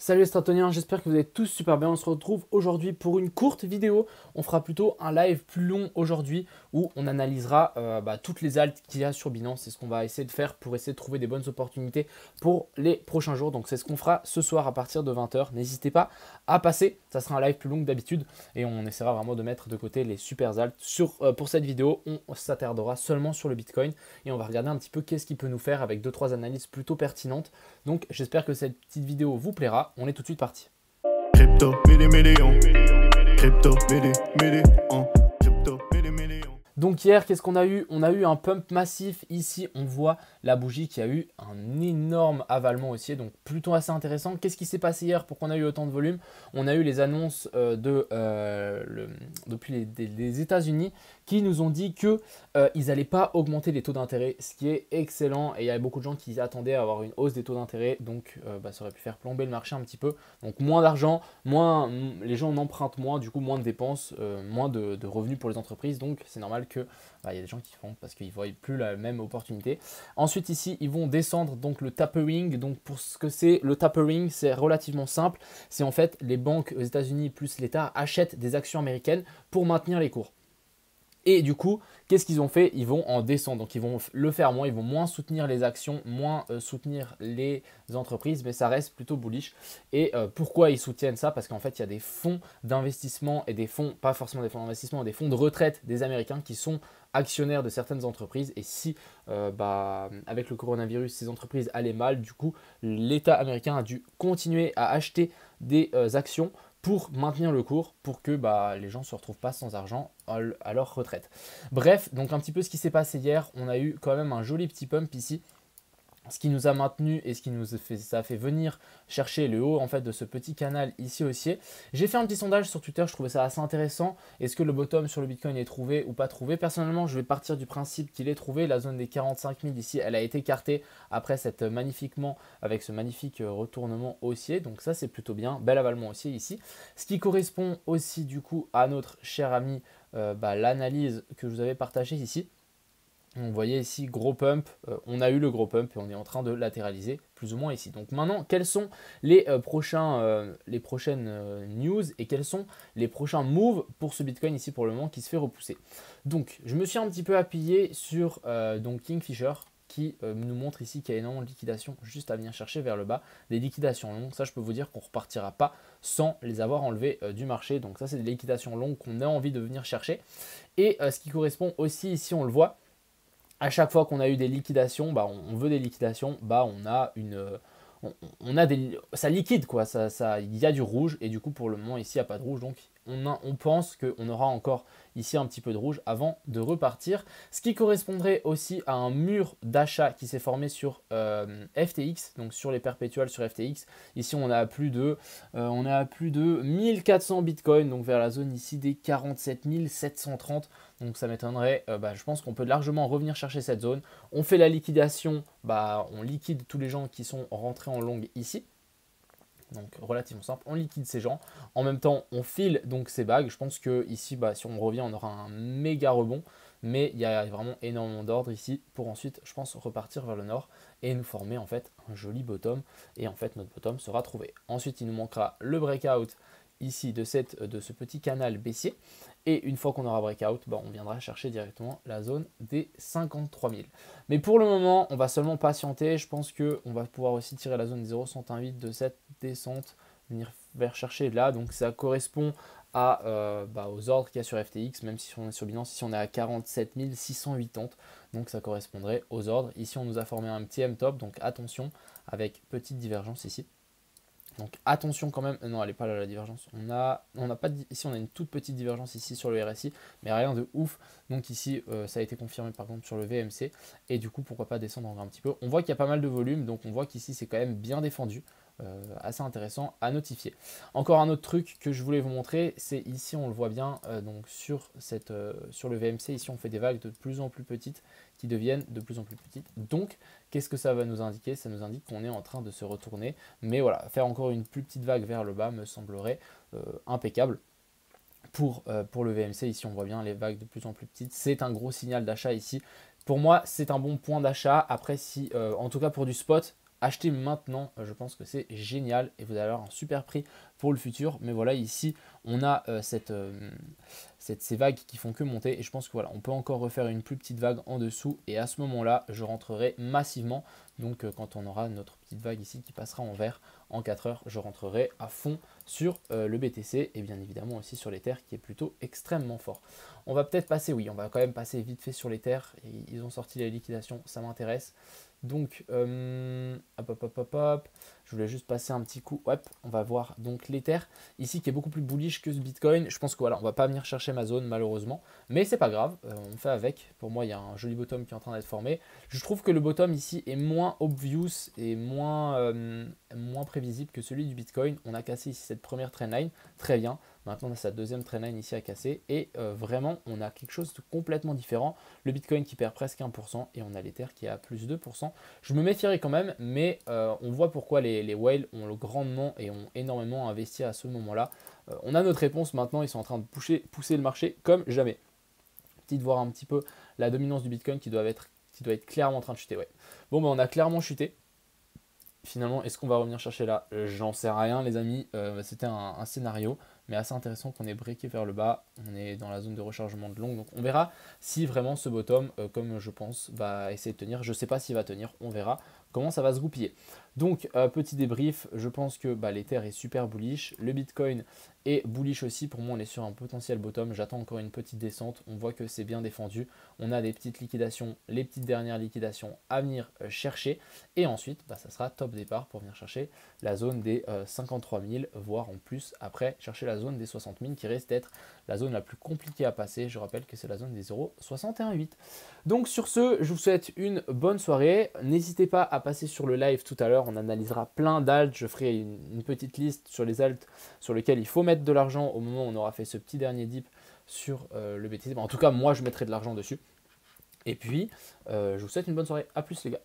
Salut les Stratoniens, j'espère que vous allez tous super bien. On se retrouve aujourd'hui pour une courte vidéo. On fera plutôt un live plus long aujourd'hui où on analysera toutes les alts qu'il y a sur Binance. C'est ce qu'on va essayer de faire pour essayer de trouver des bonnes opportunités pour les prochains jours. Donc c'est ce qu'on fera ce soir à partir de 20 h. N'hésitez pas à passer, ça sera un live plus long que d'habitude et on essaiera vraiment de mettre de côté les super alts. Pour cette vidéo, on s'attardera seulement sur le Bitcoin et on va regarder un petit peu qu'est-ce qu'il peut nous faire avec 2-3 analyses plutôt pertinentes. Donc j'espère que cette petite vidéo vous plaira. On est tout de suite parti. Crypto, million. Crypto, million. Crypto, million. Donc hier, qu'est-ce qu'on a eu? On a eu un pump massif. Ici, on voit la bougie qui a eu un énorme avalement haussier. Donc plutôt assez intéressant. Qu'est-ce qui s'est passé hier pour qu'on a eu autant de volume? On a eu les annonces depuis les États-Unis qui nous ont dit qu'ils n'allaient pas augmenter les taux d'intérêt, ce qui est excellent. Et il y a beaucoup de gens qui attendaient à avoir une hausse des taux d'intérêt. Donc ça aurait pu faire plomber le marché un petit peu. Donc moins d'argent, les gens en empruntent moins, du coup moins de dépenses, moins de revenus pour les entreprises. Donc c'est normal que y a des gens qui font parce qu'ils ne voient plus la même opportunité. Ensuite ici, ils vont descendre donc le tapering. Donc pour ce que c'est le tapering, c'est relativement simple. C'est en fait les banques aux États-Unis plus l'État achètent des actions américaines pour maintenir les cours. Et du coup, qu'est-ce qu'ils ont fait? Ils vont en descendre. Donc, ils vont le faire moins. Ils vont moins soutenir les actions, moins soutenir les entreprises. Mais ça reste plutôt bullish. Et pourquoi ils soutiennent ça? Parce qu'en fait, il y a des fonds d'investissement et des fonds, pas forcément des fonds d'investissement, des fonds de retraite des Américains qui sont actionnaires de certaines entreprises. Et si, avec le coronavirus, ces entreprises allaient mal, du coup, l'État américain a dû continuer à acheter des actions pour maintenir le cours, pour que les gens ne se retrouvent pas sans argent à leur retraite. Bref, donc un petit peu ce qui s'est passé hier, on a eu quand même un joli petit pump ici, ce qui nous a maintenu et ça a fait venir chercher le haut en fait de ce petit canal ici haussier. J'ai fait un petit sondage sur Twitter, je trouvais ça assez intéressant. Est-ce que le bottom sur le Bitcoin est trouvé ou pas trouvé? Personnellement, je vais partir du principe qu'il est trouvé. La zone des 45 000 ici, elle a été écartée après avec ce magnifique retournement haussier. Donc ça, c'est plutôt bien. Bel avalement haussier ici. Ce qui correspond aussi du coup à notre cher ami, l'analyse que je vous avais partagée ici. Vous voyez ici, gros pump, on a eu le gros pump et on est en train de latéraliser plus ou moins ici. Donc maintenant, quels sont les prochaines news et quels sont les prochains moves pour ce Bitcoin ici pour le moment qui se fait repousser? Donc, je me suis un petit peu appuyé sur Kingfisher qui nous montre ici qu'il y a énormément de liquidations juste à venir chercher vers le bas. Des liquidations longues, ça je peux vous dire qu'on ne repartira pas sans les avoir enlevées du marché. Donc ça, c'est des liquidations longues qu'on a envie de venir chercher. Et ce qui correspond aussi ici, on le voit, à chaque fois qu'on a eu des liquidations, on veut des liquidations, ça liquide quoi, il y a du rouge et du coup pour le moment ici il n'y a pas de rouge, donc on pense qu'on aura encore ici un petit peu de rouge avant de repartir, ce qui correspondrait aussi à un mur d'achat qui s'est formé sur FTX, donc sur les perpétuels sur FTX. Ici on a à plus de 1400 bitcoins, donc vers la zone ici des 47 730. Donc ça m'étonnerait, je pense qu'on peut largement revenir chercher cette zone. On fait la liquidation, on liquide tous les gens qui sont rentrés en long ici. Donc relativement simple, on liquide ces gens. En même temps, on file donc ces bagues. Je pense que ici, si on revient, on aura un méga rebond. Mais il y a vraiment énormément d'ordre ici pour ensuite, je pense, repartir vers le nord et nous former en fait un joli bottom. Et en fait, notre bottom sera trouvé. Ensuite, il nous manquera le breakout ici de ce petit canal baissier. Et une fois qu'on aura breakout, on viendra chercher directement la zone des 53 000. Mais pour le moment, on va seulement patienter. Je pense qu'on va pouvoir aussi tirer la zone des 0,118 de cette descente, venir vers chercher là. Donc ça correspond aux ordres qu'il y a sur FTX, même si on est sur Binance, ici on est à 47 680. Donc ça correspondrait aux ordres. Ici on nous a formé un petit M-top, donc attention, avec petite divergence ici. Donc attention quand même, non elle n'est pas là la divergence, ici on a une toute petite divergence ici sur le RSI, mais rien de ouf. Donc ici ça a été confirmé par contre sur le VMC, et du coup pourquoi pas descendre encore un petit peu. On voit qu'il y a pas mal de volume, donc on voit qu'ici c'est quand même bien défendu. Assez intéressant à notifier. Encore un autre truc que je voulais vous montrer, c'est ici on le voit bien, donc sur le VMC, ici on fait des vagues de plus en plus petites qui deviennent de plus en plus petites. Donc qu'est-ce que ça va nous indiquer? Ça nous indique qu'on est en train de se retourner, mais voilà, faire encore une plus petite vague vers le bas me semblerait impeccable. Pour le VMC, ici on voit bien les vagues de plus en plus petites, c'est un gros signal d'achat ici. Pour moi c'est un bon point d'achat. Après si en tout cas pour du spot, achetez maintenant, je pense que c'est génial et vous allez avoir un super prix pour le futur. Mais voilà, ici, on a ces vagues qui font que monter et je pense que voilà, on peut encore refaire une plus petite vague en dessous et à ce moment-là, je rentrerai massivement. Donc quand on aura notre petite vague ici qui passera en vert en 4 heures, je rentrerai à fond sur le BTC et bien évidemment aussi sur l'Ether qui est plutôt extrêmement fort. On va peut-être passer, oui, on va quand même passer vite fait sur l'Ether. Ils ont sorti la liquidation, ça m'intéresse. Donc, hop. Je voulais juste passer un petit coup. Hop, on va voir donc l'Ether ici qui est beaucoup plus bullish que ce Bitcoin. Je pense que voilà, on va pas venir chercher ma zone malheureusement, mais c'est pas grave, on fait avec. Pour moi, il y a un joli bottom qui est en train d'être formé. Je trouve que le bottom ici est moins obvious et moins prévisible que celui du Bitcoin. On a cassé ici cette première trendline, très bien. Maintenant, on a sa deuxième trendline ici à casser et vraiment, on a quelque chose de complètement différent. Le Bitcoin qui perd presque 1% et on a l'Ether qui est à plus 2%. Je me méfierai quand même, mais on voit pourquoi les whales ont grandement et ont énormément investi à ce moment-là. On a notre réponse maintenant, ils sont en train de pousser le marché comme jamais. Petite voir un petit peu la dominance du Bitcoin qui doit être clairement en train de chuter. Ouais. Bon, on a clairement chuté. Finalement, est-ce qu'on va revenir chercher là? J'en sais rien, les amis. C'était un scénario, mais assez intéressant qu'on ait breaké vers le bas. On est dans la zone de rechargement de long. Donc, on verra si vraiment ce bottom, comme je pense, va essayer de tenir. Je ne sais pas s'il va tenir. On verra comment ça va se goupiller. Donc, petit débrief. Je pense que l'Ether est super bullish. Le Bitcoin est bullish aussi. Pour moi, on est sur un potentiel bottom. J'attends encore une petite descente. On voit que c'est bien défendu. On a des petites liquidations, les petites dernières liquidations à venir chercher. Et ensuite, ça sera top départ pour venir chercher la zone des 53 000, voire en plus après chercher la zone des 60 000 qui reste d'être la zone la plus compliquée à passer. Je rappelle que c'est la zone des 0,618. Donc sur ce, je vous souhaite une bonne soirée. N'hésitez pas à passer sur le live tout à l'heure. On analysera plein d'alts. Je ferai une petite liste sur les alts sur lesquels il faut mettre de l'argent au moment où on aura fait ce petit dernier dip sur le BTC. En tout cas, moi, je mettrai de l'argent dessus. Et puis, je vous souhaite une bonne soirée. A plus les gars.